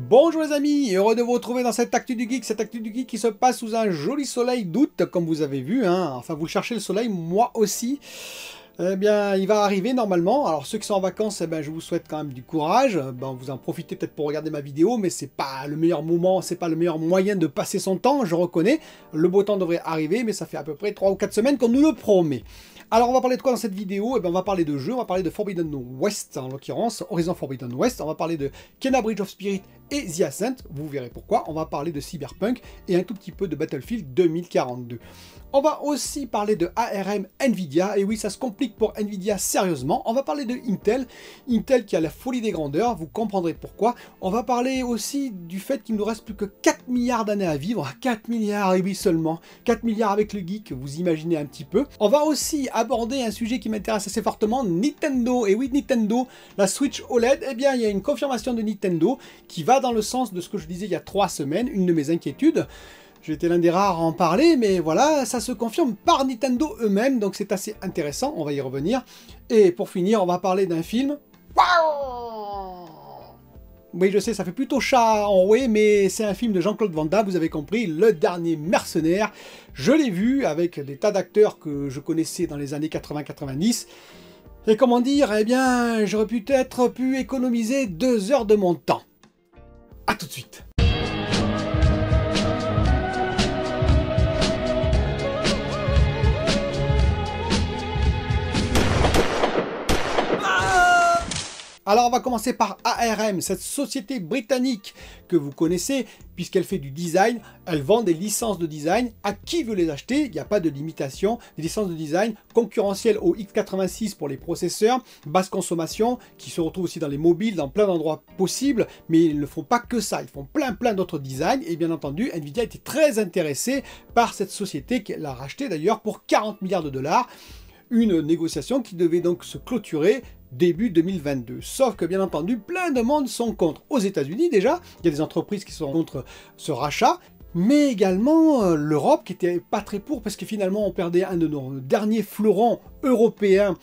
Bonjour les amis, heureux de vous retrouver dans cette Actu du Geek, qui se passe sous un joli soleil d'août, comme vous avez vu, hein. Enfin vous cherchez le soleil, moi aussi. Eh bien, il va arriver normalement. Alors ceux qui sont en vacances, eh ben, je vous souhaite quand même du courage. Ben, vous en profitez peut-être pour regarder ma vidéo, mais c'est pas le meilleur moment, c'est pas le meilleur moyen de passer son temps, je reconnais. Le beau temps devrait arriver, mais ça fait à peu près 3 ou 4 semaines qu'on nous le promet. Alors on va parler de quoi dans cette vidéo? Eh ben, on va parler de jeux, on va parler de Forbidden West, en l'occurrence, Horizon Forbidden West, on va parler de Kena Bridge of Spirit et The Ascent, vous verrez pourquoi, on va parler de Cyberpunk et un tout petit peu de Battlefield 2042. On va aussi parler de ARM Nvidia, et oui ça se complique pour Nvidia sérieusement. On va parler de Intel, Intel qui a la folie des grandeurs, vous comprendrez pourquoi. On va parler aussi du fait qu'il ne nous reste plus que 4 milliards d'années à vivre, 4 milliards, et oui seulement, 4 milliards avec le geek, vous imaginez un petit peu. On va aussi aborder un sujet qui m'intéresse assez fortement, Nintendo, et oui Nintendo, la Switch OLED, eh bien il y a une confirmation de Nintendo qui va dans le sens de ce que je disais il y a 3 semaines, une de mes inquiétudes. J'étais l'un des rares à en parler, mais voilà, ça se confirme par Nintendo eux-mêmes, donc c'est assez intéressant, on va y revenir. Et pour finir, on va parler d'un film. Oui, je sais, ça fait plutôt chat en ouais, mais c'est un film de Jean-Claude Van Damme, vous avez compris, Le Dernier Mercenaire. Je l'ai vu avec des tas d'acteurs que je connaissais dans les années 80-90. Et comment dire, eh bien, j'aurais peut-être pu économiser 2 heures de mon temps. A tout de suite. Alors on va commencer par ARM, cette société britannique que vous connaissez, puisqu'elle fait du design, elle vend des licences de design, à qui veut les acheter, il n'y a pas de limitation, des licences de design concurrentielles au x86 pour les processeurs, basse consommation, qui se retrouvent aussi dans les mobiles, dans plein d'endroits possibles, mais ils ne font pas que ça, ils font plein d'autres designs, et bien entendu, Nvidia était très intéressée par cette société qu'elle a rachetée d'ailleurs pour 40 milliards de dollars, une négociation qui devait donc se clôturer début 2022. Sauf que bien entendu, plein de monde sont contre. Aux États-Unis déjà, il y a des entreprises qui sont contre ce rachat, mais également l'Europe qui était pas très pour parce que finalement on perdait un de nos derniers fleurons européens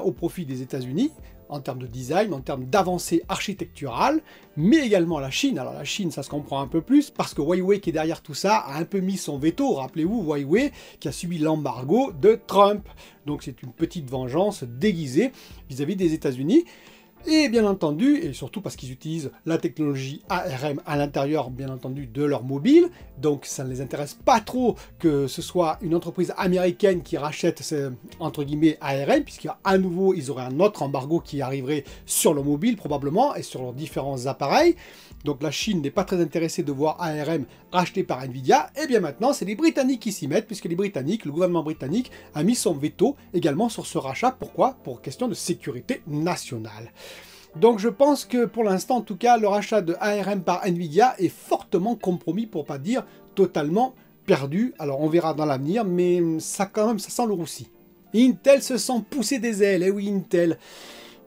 au profit des États-Unis en termes de design, en termes d'avancée architecturale, mais également la Chine. Alors la Chine, ça se comprend un peu plus, parce que Huawei qui est derrière tout ça a un peu mis son veto, rappelez-vous, Huawei qui a subi l'embargo de Trump. Donc c'est une petite vengeance déguisée vis-à-vis des États-Unis. Et bien entendu, et surtout parce qu'ils utilisent la technologie ARM à l'intérieur, bien entendu, de leur mobile, donc ça ne les intéresse pas trop que ce soit une entreprise américaine qui rachète, entre guillemets, ARM, puisqu'à nouveau, ils auraient un autre embargo qui arriverait sur le mobile, probablement, et sur leurs différents appareils. Donc la Chine n'est pas très intéressée de voir ARM racheté par Nvidia, et bien maintenant, c'est les Britanniques qui s'y mettent, puisque les Britanniques, le gouvernement britannique, a mis son veto également sur ce rachat. Pourquoi? Pour question de sécurité nationale. Donc je pense que pour l'instant, en tout cas, le rachat de ARM par Nvidia est fortement compromis, pour pas dire totalement perdu. Alors on verra dans l'avenir, mais ça quand même, ça sent le roussi. Intel se sent pousser des ailes, et oui Intel.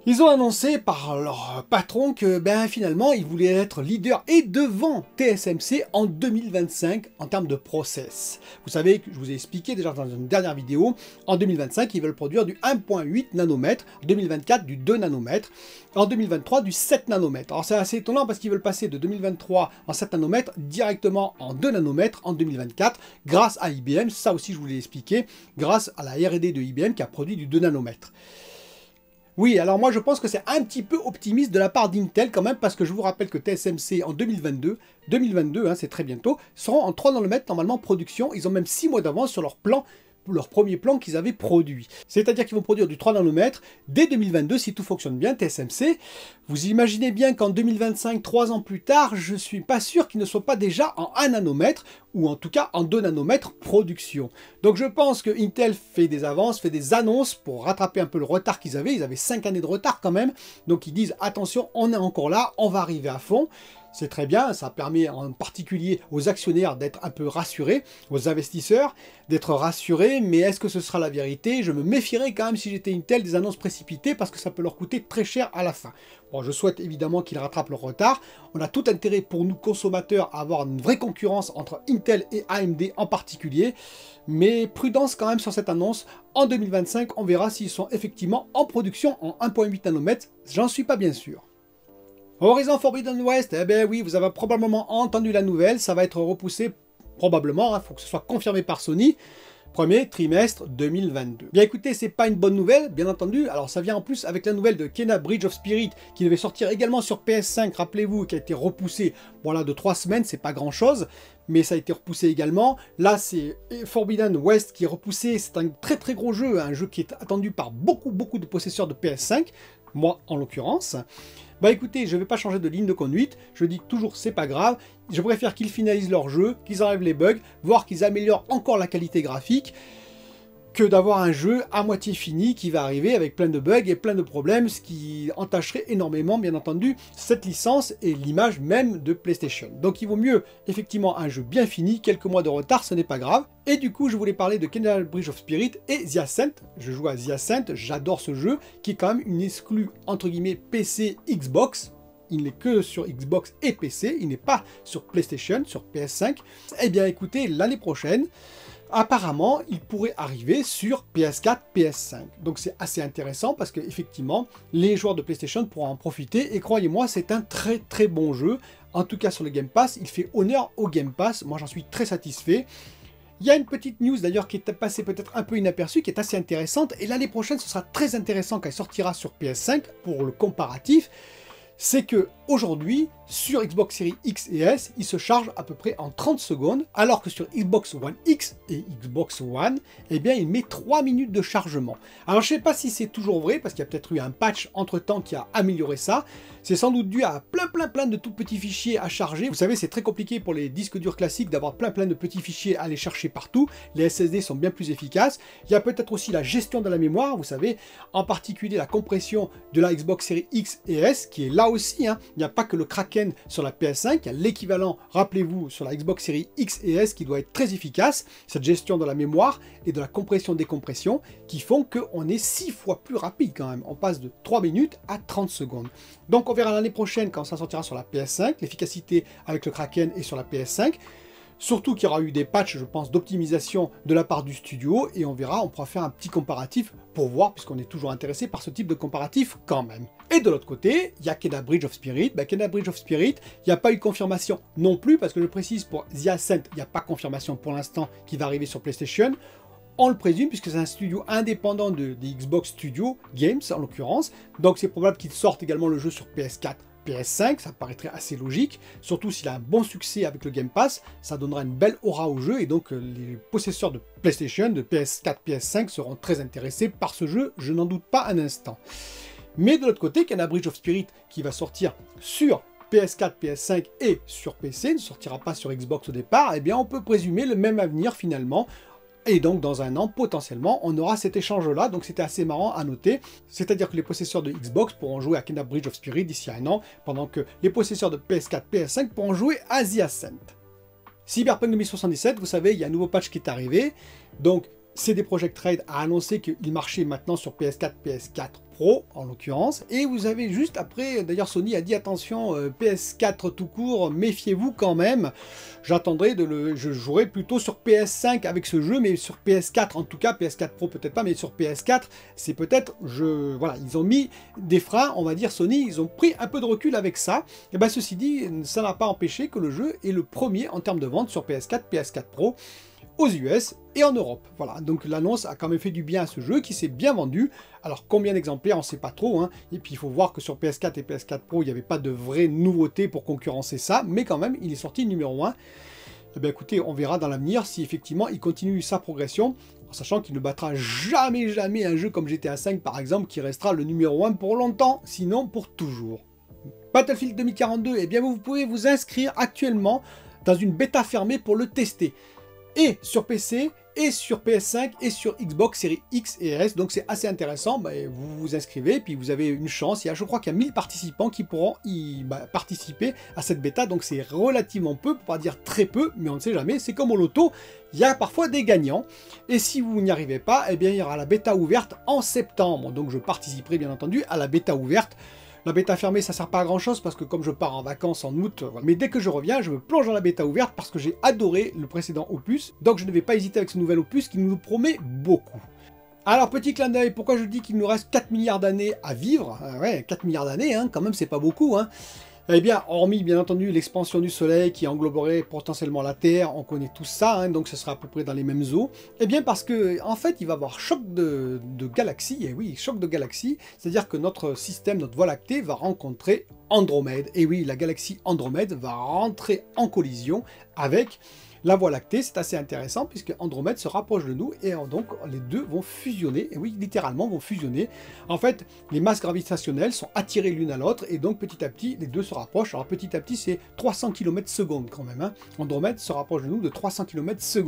Ils ont annoncé par leur patron que finalement ils voulaient être leader et devant TSMC en 2025 en termes de process. Vous savez que je vous ai expliqué déjà dans une dernière vidéo, en 2025 ils veulent produire du 1.8 nanomètres, 2024 du 2 nanomètres, en 2023 du 7 nanomètres. Alors c'est assez étonnant parce qu'ils veulent passer de 2023 en 7 nanomètres directement en 2 nanomètres en 2024 grâce à IBM, ça aussi je vous l'ai expliqué, grâce à la R&D de IBM qui a produit du 2 nanomètres. Oui, alors moi je pense que c'est un petit peu optimiste de la part d'Intel quand même, parce que je vous rappelle que TSMC en 2022, hein, c'est très bientôt, seront en 3 nanomètres normalement production, ils ont même 6 mois d'avance sur leur plan, leur premier plan qu'ils avaient produit. C'est-à-dire qu'ils vont produire du 3 nanomètres dès 2022 si tout fonctionne bien, TSMC. Vous imaginez bien qu'en 2025, 3 ans plus tard, je ne suis pas sûr qu'ils ne soient pas déjà en 1 nanomètre, ou en tout cas en 2 nanomètres production. Donc je pense que Intel fait des avances, fait des annonces pour rattraper un peu le retard qu'ils avaient 5 années de retard quand même, donc ils disent attention, on est encore là, on va arriver à fond. C'est très bien, ça permet en particulier aux actionnaires d'être un peu rassurés, aux investisseurs d'être rassurés, mais est-ce que ce sera la vérité? Je me méfierais quand même si j'étais Intel des annonces précipitées parce que ça peut leur coûter très cher à la fin. Bon, je souhaite évidemment qu'ils rattrapent leur retard. On a tout intérêt pour nous consommateurs à avoir une vraie concurrence entre Intel et AMD en particulier, mais prudence quand même sur cette annonce. En 2025, on verra s'ils sont effectivement en production en 1.8 nanomètres, j'en suis pas bien sûr. Horizon Forbidden West, eh bien oui, vous avez probablement entendu la nouvelle, ça va être repoussé probablement, il faut que ce soit confirmé par Sony. Premier trimestre 2022. Bien écoutez, c'est pas une bonne nouvelle, bien entendu. Alors ça vient en plus avec la nouvelle de Kena Bridge of Spirit qui devait sortir également sur PS5, rappelez-vous, qui a été repoussé, voilà, de 3 semaines, c'est pas grand chose, mais ça a été repoussé également. Là, c'est Forbidden West qui est repoussé, c'est un très très gros jeu, un jeu qui est attendu par beaucoup de possesseurs de PS5, moi en l'occurrence. Bah écoutez, je ne vais pas changer de ligne de conduite, je dis toujours c'est pas grave, je préfère qu'ils finalisent leur jeu, qu'ils enlèvent les bugs, voire qu'ils améliorent encore la qualité graphique, que d'avoir un jeu à moitié fini qui va arriver avec plein de bugs et plein de problèmes, ce qui entacherait énormément, bien entendu, cette licence et l'image même de PlayStation. Donc il vaut mieux, effectivement, un jeu bien fini, quelques mois de retard, ce n'est pas grave. Et du coup, je voulais parler de Kena Bridge of Spirit et The Ascent. Je joue à The Ascent, j'adore ce jeu, qui est quand même une exclue, entre guillemets, PC Xbox. Il n'est que sur Xbox et PC, il n'est pas sur PlayStation, sur PS5. Eh bien écoutez, l'année prochaine, apparemment, il pourrait arriver sur PS4, PS5. Donc c'est assez intéressant parce qu'effectivement, les joueurs de PlayStation pourront en profiter. Et croyez-moi, c'est un très très bon jeu. En tout cas sur le Game Pass, il fait honneur au Game Pass. Moi j'en suis très satisfait. Il y a une petite news d'ailleurs qui est passée peut-être un peu inaperçue, qui est assez intéressante. Et l'année prochaine, ce sera très intéressant quand elle sortira sur PS5 pour le comparatif. C'est que aujourd'hui, sur Xbox Series X et S, il se charge à peu près en 30 secondes, alors que sur Xbox One X et Xbox One, eh bien, il met 3 minutes de chargement. Alors, je ne sais pas si c'est toujours vrai, parce qu'il y a peut-être eu un patch entre-temps qui a amélioré ça. C'est sans doute dû à plein de tout petits fichiers à charger. Vous savez, c'est très compliqué pour les disques durs classiques d'avoir plein de petits fichiers à aller chercher partout. Les SSD sont bien plus efficaces. Il y a peut-être aussi la gestion de la mémoire, vous savez, en particulier la compression de la Xbox Series X et S, qui est là aussi, hein. Il n'y a pas que le Kraken sur la PS5, il y a l'équivalent, rappelez-vous, sur la Xbox Series X et S qui doit être très efficace, cette gestion de la mémoire et de la compression-décompression qui font qu'on est 6 fois plus rapide quand même. On passe de 3 minutes à 30 secondes. Donc on verra l'année prochaine quand ça sortira sur la PS5, l'efficacité avec le Kraken est sur la PS5. Surtout qu'il y aura eu des patchs, je pense, d'optimisation de la part du studio, et on verra, on pourra faire un petit comparatif pour voir, puisqu'on est toujours intéressé par ce type de comparatif quand même. Et de l'autre côté, il y a Kena Bridge of Spirit. Kena Bridge of Spirit, il n'y a pas eu de confirmation non plus, parce que je précise, pour The Ascent, il n'y a pas de confirmation pour l'instant qui va arriver sur PlayStation. On le présume, puisque c'est un studio indépendant de Xbox Studio Games, en l'occurrence, donc c'est probable qu'il sorte également le jeu sur PS4, PS5, ça paraîtrait assez logique, surtout s'il a un bon succès avec le Game Pass, ça donnera une belle aura au jeu, et donc les possesseurs de PlayStation, de PS4, PS5 seront très intéressés par ce jeu, je n'en doute pas un instant. Mais de l'autre côté, Kena Bridge of Spirit, qui va sortir sur PS4, PS5 et sur PC, ne sortira pas sur Xbox au départ, eh bien on peut présumer le même avenir finalement. Et donc, dans un an, potentiellement, on aura cet échange-là. Donc, c'était assez marrant à noter. C'est-à-dire que les possesseurs de Xbox pourront jouer à Kena Bridge of Spirit d'ici un an, pendant que les possesseurs de PS4, PS5 pourront jouer à The Ascent. Cyberpunk 2077, vous savez, il y a un nouveau patch qui est arrivé. Donc, CD Projekt Red a annoncé qu'il marchait maintenant sur PS4, PS4 Pro, en l'occurrence. Et vous avez juste après, d'ailleurs Sony a dit attention, PS4 tout court, méfiez-vous quand même. J'attendrai je jouerai plutôt sur PS5 avec ce jeu, mais sur PS4 en tout cas, PS4 Pro peut-être pas, mais sur PS4, c'est peut-être, voilà, ils ont mis des freins, on va dire Sony, ils ont pris un peu de recul avec ça. Et bien ceci dit, ça n'a pas empêché que le jeu est le premier en termes de vente sur PS4, PS4 Pro, aux US et en Europe. Voilà, donc l'annonce a quand même fait du bien à ce jeu qui s'est bien vendu. Alors combien d'exemplaires, on ne sait pas trop, hein. Et puis il faut voir que sur PS4 et PS4 Pro, il n'y avait pas de vraie nouveauté pour concurrencer ça, mais quand même, il est sorti numéro 1. Eh bien écoutez, on verra dans l'avenir si effectivement il continue sa progression, en sachant qu'il ne battra jamais un jeu comme GTA V par exemple, qui restera le numéro 1 pour longtemps, sinon pour toujours. Battlefield 2042, eh bien vous pouvez vous inscrire actuellement dans une bêta fermée pour le tester. Et sur PC, et sur PS5, et sur Xbox Series X et S. Donc c'est assez intéressant, vous vous inscrivez, puis vous avez une chance. Je crois qu'il y a 1000 participants qui pourront participer à cette bêta. Donc c'est relativement peu, pour pas dire très peu, mais on ne sait jamais. C'est comme au loto, il y a parfois des gagnants. Et si vous n'y arrivez pas, eh bien il y aura la bêta ouverte en septembre. Donc je participerai bien entendu à la bêta ouverte. La bêta fermée, ça sert pas à grand chose parce que comme je pars en vacances en août, mais dès que je reviens, je me plonge dans la bêta ouverte parce que j'ai adoré le précédent opus. Donc je ne vais pas hésiter avec ce nouvel opus qui nous promet beaucoup. Alors petit clin d'œil, pourquoi je dis qu'il nous reste 4 milliards d'années à vivre? Ouais, 4 milliards d'années, hein, quand même c'est pas beaucoup, hein. Eh bien, hormis bien entendu l'expansion du Soleil qui engloberait potentiellement la Terre, on connaît tout ça, hein, donc ce sera à peu près dans les mêmes eaux. Eh bien parce que en fait, il va y avoir choc de galaxies, et oui, choc de galaxies, c'est-à-dire que notre système, notre Voie lactée va rencontrer Andromède. Et oui, la galaxie Andromède va rentrer en collision avec la Voie lactée. C'est assez intéressant puisque Andromède se rapproche de nous et donc les deux vont fusionner, et oui, littéralement vont fusionner. En fait, les masses gravitationnelles sont attirées l'une à l'autre et donc petit à petit, les deux se rapprochent. Alors petit à petit, c'est 300 km/s quand même. Hein. Andromède se rapproche de nous de 300 km/s.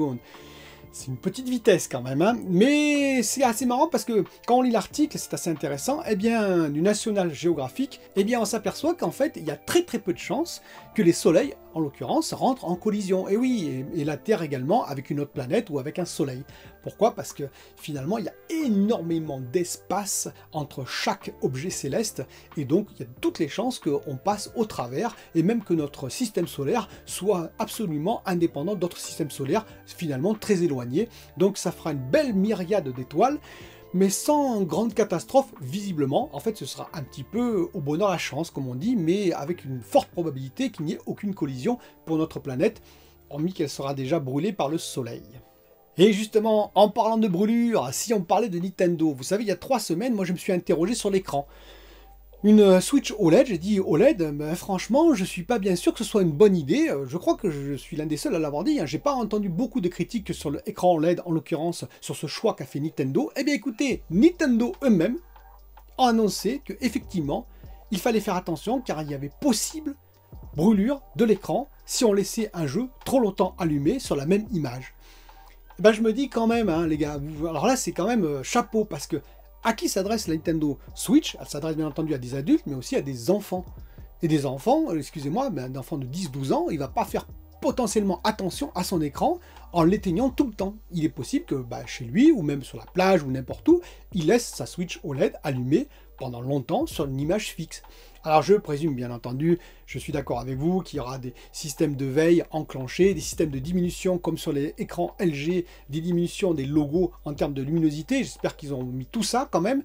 C'est une petite vitesse quand même, hein. Mais c'est assez marrant parce que quand on lit l'article, c'est assez intéressant, eh bien, du National Geographic, eh bien, on s'aperçoit qu'en fait, il y a très peu de chances que les soleils, en l'occurrence, rentrent en collision. Et oui, et la Terre également, avec une autre planète ou avec un soleil. Pourquoi? Parce que finalement, il y a énormément d'espace entre chaque objet céleste, et donc il y a toutes les chances qu'on passe au travers, et même que notre système solaire soit absolument indépendant d'autres systèmes solaires, finalement très éloignés. Donc ça fera une belle myriade d'étoiles, mais sans grande catastrophe, visiblement. En fait, ce sera un petit peu au bonheur la chance, comme on dit, mais avec une forte probabilité qu'il n'y ait aucune collision pour notre planète, hormis qu'elle sera déjà brûlée par le Soleil. Et justement, en parlant de brûlure, si on parlait de Nintendo, vous savez, il y a 3 semaines, moi je me suis interrogé sur l'écran. Une Switch OLED, j'ai dit OLED, ben, franchement, je suis pas bien sûr que ce soit une bonne idée. Je crois que je suis l'un des seuls à l'avoir dit. Hein. J'ai pas entendu beaucoup de critiques sur l'écran OLED, en l'occurrence, sur ce choix qu'a fait Nintendo. Eh bien écoutez, Nintendo eux-mêmes ont annoncé qu'effectivement, il fallait faire attention car il y avait possible brûlure de l'écran si on laissait un jeu trop longtemps allumé sur la même image. Eh ben, je me dis quand même, hein, les gars, alors là c'est quand même chapeau parce que à qui s'adresse la Nintendo Switch? Elle s'adresse bien entendu à des adultes, mais aussi à des enfants. Et des enfants, excusez-moi, mais un enfant de 10-12 ans, il va pas faire potentiellement attention à son écran en l'éteignant tout le temps. Il est possible que chez lui, ou même sur la plage, ou n'importe où, il laisse sa Switch OLED allumée pendant longtemps sur une image fixe. Alors je présume bien entendu, je suis d'accord avec vous, qu'il y aura des systèmes de veille enclenchés, des systèmes de diminution comme sur les écrans LG, des diminutions des logos en termes de luminosité, j'espère qu'ils ont mis tout ça quand même.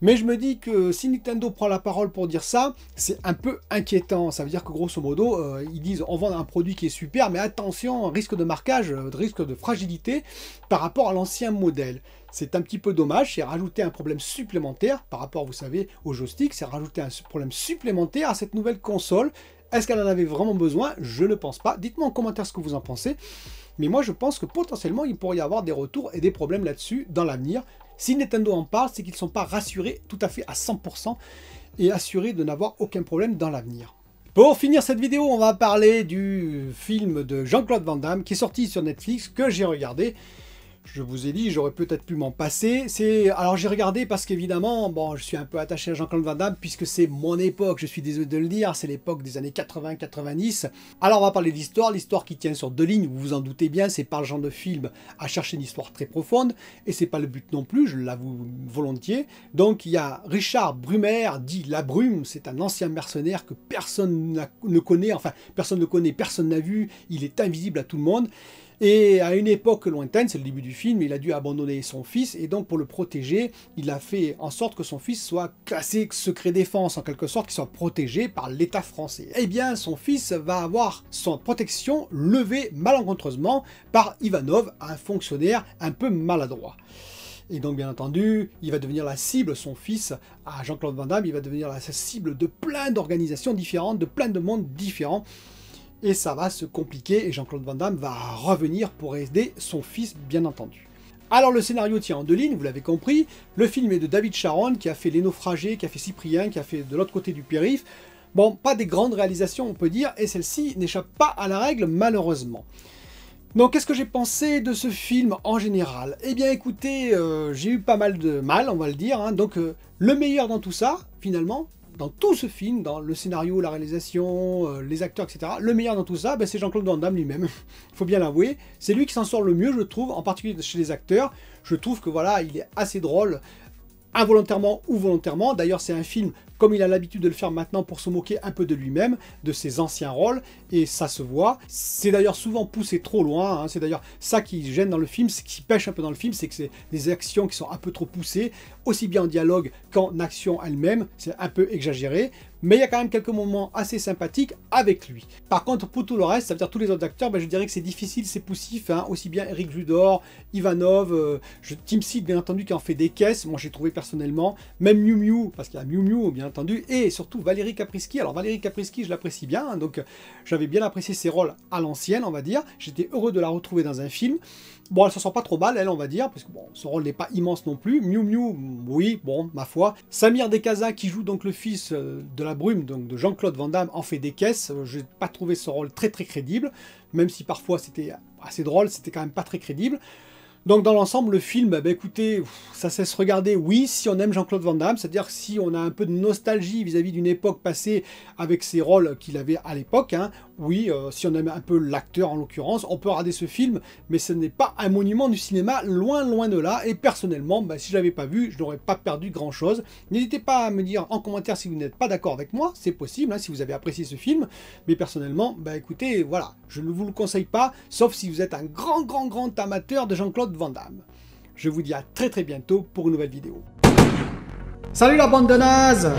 Mais je me dis que si Nintendo prend la parole pour dire ça, c'est un peu inquiétant. Ça veut dire que grosso modo, ils disent on vend un produit qui est super, mais attention, risque de marquage, risque de fragilité par rapport à l'ancien modèle. C'est un petit peu dommage, c'est rajouter un problème supplémentaire par rapport, vous savez, au joystick, c'est rajouter un problème supplémentaire à cette nouvelle console. Est-ce qu'elle en avait vraiment besoin? Je ne pense pas. Dites-moi en commentaire ce que vous en pensez. Mais moi, je pense que potentiellement, il pourrait y avoir des retours et des problèmes là-dessus dans l'avenir. Si Nintendo en parle, c'est qu'ils ne sont pas rassurés tout à fait à 100% et assurés de n'avoir aucun problème dans l'avenir. Pour finir cette vidéo, on va parler du film de Jean-Claude Van Damme qui est sorti sur Netflix, que j'ai regardé. Je vous ai dit, j'aurais peut-être pu m'en passer. Alors j'ai regardé parce qu'évidemment, bon, je suis un peu attaché à Jean-Claude Van Damme puisque c'est mon époque, je suis désolé de le dire, c'est l'époque des années 80-90. Alors on va parler de l'histoire qui tient sur 2 lignes, vous vous en doutez bien, c'est pas le genre de film à chercher une histoire très profonde, et c'est pas le but non plus, je l'avoue volontiers. Donc il y a Richard Brumer, dit La Brume, c'est un ancien mercenaire que personne ne connaît, enfin personne ne connaît, personne n'a vu, il est invisible à tout le monde. Et à une époque lointaine, c'est le début du film, il a dû abandonner son fils, et donc pour le protéger, il a fait en sorte que son fils soit classé secret défense, en quelque sorte, qu'il soit protégé par l'État français. Eh bien, son fils va avoir son protection levée malencontreusement par Ivanov, un fonctionnaire un peu maladroit. Et donc, bien entendu, il va devenir la cible, son fils, à Jean-Claude Van Damme, il va devenir la cible de plein d'organisations différentes, de plein de mondes différents. Et ça va se compliquer, et Jean-Claude Van Damme va revenir pour aider son fils, bien entendu. Alors le scénario tient en 2 lignes, vous l'avez compris. Le film est de David Charon, qui a fait Les Naufragés, qui a fait Cyprien, qui a fait De l'autre côté du périph'. Bon, pas des grandes réalisations, on peut dire, et celle-ci n'échappe pas à la règle, malheureusement. Donc, qu'est-ce que j'ai pensé de ce film en général? Eh bien, écoutez, j'ai eu pas mal de mal, on va le dire. Hein. Donc, le meilleur dans tout ça, finalement, dans tout ce film, dans le scénario, la réalisation, les acteurs, etc., le meilleur dans tout ça, ben, c'est Jean-Claude Van Damme lui-même. Il faut bien l'avouer. C'est lui qui s'en sort le mieux, je trouve, en particulier chez les acteurs. Je trouve que voilà, il est assez drôle, involontairement ou volontairement. D'ailleurs, c'est un film, comme il a l'habitude de le faire maintenant, pour se moquer un peu de lui-même, de ses anciens rôles, et ça se voit. C'est d'ailleurs souvent poussé trop loin, hein. C'est d'ailleurs ça qui gêne dans le film, ce qui pêche un peu dans le film, c'est que c'est des actions qui sont un peu trop poussées, aussi bien en dialogue qu'en action elle-même, c'est un peu exagéré. mais il y a quand même quelques moments assez sympathiques avec lui. Par contre, pour tout le reste, ça veut dire tous les autres acteurs, ben, je dirais que c'est difficile, c'est poussif, hein, aussi bien Eric Judor, Ivanov, Tim Seed, bien entendu, qui en fait des caisses, moi j'ai trouvé personnellement, même Miu Miu, parce qu'il y a Miu Miu, bien entendu, et surtout Valérie Kaprisky. Alors Valérie Kaprisky, je l'apprécie bien, hein, donc j'avais bien apprécié ses rôles à l'ancienne, on va dire, j'étais heureux de la retrouver dans un film. Bon, elle s'en sort pas trop mal, elle, on va dire, parce que bon, son rôle n'est pas immense non plus. Miu Miu, oui, bon, ma foi. Samir Descazas, qui joue donc le fils de la brume, donc de Jean-Claude Van Damme, en fait des caisses. Je n'ai pas trouvé ce rôle très crédible, même si parfois c'était assez drôle, c'était quand même pas très crédible. Donc dans l'ensemble, le film, bah, écoutez, ça cesse regarder, oui, si on aime Jean-Claude Van Damme, c'est-à-dire si on a un peu de nostalgie vis-à-vis d'une époque passée avec ses rôles qu'il avait à l'époque, hein, oui, si on aime un peu l'acteur en l'occurrence, on peut regarder ce film, mais ce n'est pas un monument du cinéma, loin de là, et personnellement, bah, si je ne l'avais pas vu, je n'aurais pas perdu grand-chose. N'hésitez pas à me dire en commentaire si vous n'êtes pas d'accord avec moi, c'est possible, hein, si vous avez apprécié ce film, mais personnellement, bah écoutez, voilà, je ne vous le conseille pas, sauf si vous êtes un grand amateur de Jean-Claude Van Damme. Je vous dis à très bientôt pour une nouvelle vidéo. Salut la bande de nazes!